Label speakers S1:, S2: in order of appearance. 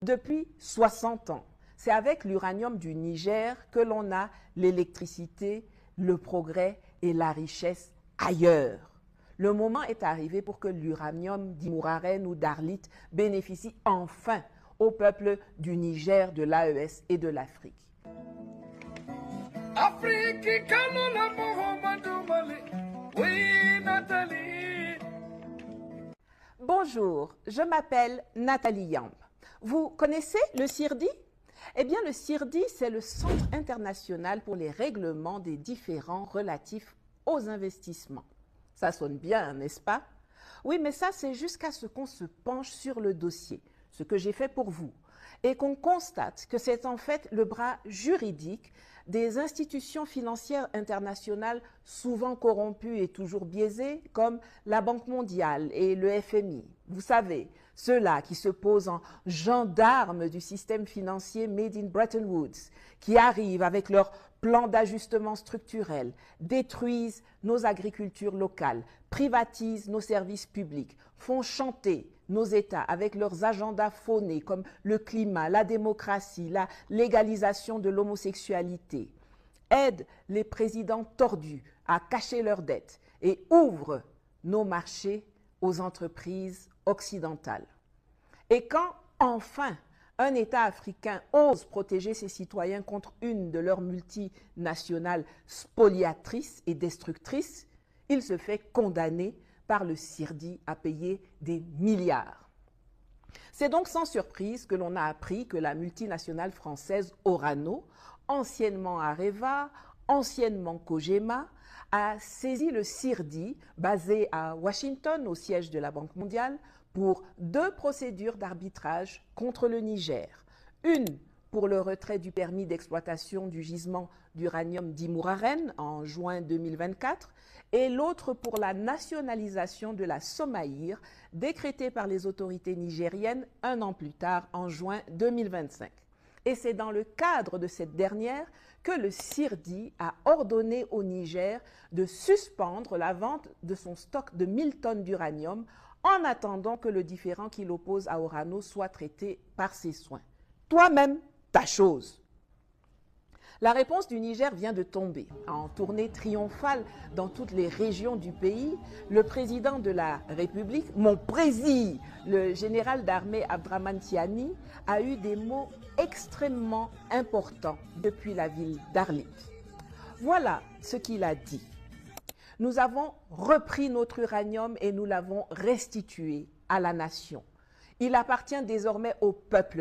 S1: Depuis 60 ans, c'est avec l'uranium du Niger que l'on a l'électricité, le progrès et la richesse ailleurs. Le moment est arrivé pour que l'uranium d'Imouraren ou d'Arlit bénéficie enfin au peuple du Niger, de l'AES et de l'Afrique. Bonjour, je m'appelle Nathalie Yamb. Vous connaissez le CIRDI? Eh bien, le CIRDI, c'est le Centre international pour les règlements des différends relatifs aux investissements. Ça sonne bien, n'est-ce pas? Oui, mais ça, c'est jusqu'à ce qu'on se penche sur le dossier, ce que j'ai fait pour vous, et qu'on constate que c'est en fait le bras juridique des institutions financières internationales souvent corrompues et toujours biaisées, comme la Banque mondiale et le FMI. Vous savez, ceux-là qui se posent en gendarmes du système financier made in Bretton Woods, qui arrivent avec leur plan d'ajustement structurel, détruisent nos agricultures locales, privatisent nos services publics, font chanter nos États avec leurs agendas faunés comme le climat, la démocratie, la légalisation de l'homosexualité, aident les présidents tordus à cacher leurs dettes et ouvrent nos marchés aux entreprises occidentales. Et quand, enfin, un État africain ose protéger ses citoyens contre une de leurs multinationales spoliatrices et destructrices, il se fait condamner par le CIRDI à payer des milliards. C'est donc sans surprise que l'on a appris que la multinationale française Orano, anciennement Areva, anciennement Cogema, a saisi le CIRDI, basé à Washington, au siège de la Banque mondiale, pour 2 procédures d'arbitrage contre le Niger. Une pour le retrait du permis d'exploitation du gisement d'uranium d'Imouraren en juin 2024 et l'autre pour la nationalisation de la Somaïr décrétée par les autorités nigériennes 1 an plus tard en juin 2025. Et c'est dans le cadre de cette dernière que le CIRDI a ordonné au Niger de suspendre la vente de son stock de 1000 tonnes d'uranium en attendant que le différend qui l'oppose à Orano soit traité par ses soins. Toi-même, ta chose. La réponse du Niger vient de tomber. En tournée triomphale dans toutes les régions du pays, le président de la République, mon président, le général d'armée Abdraman Tiani, a eu des mots extrêmement importants depuis la ville d'Arlit. Voilà ce qu'il a dit. Nous avons repris notre uranium et nous l'avons restitué à la nation. Il appartient désormais au peuple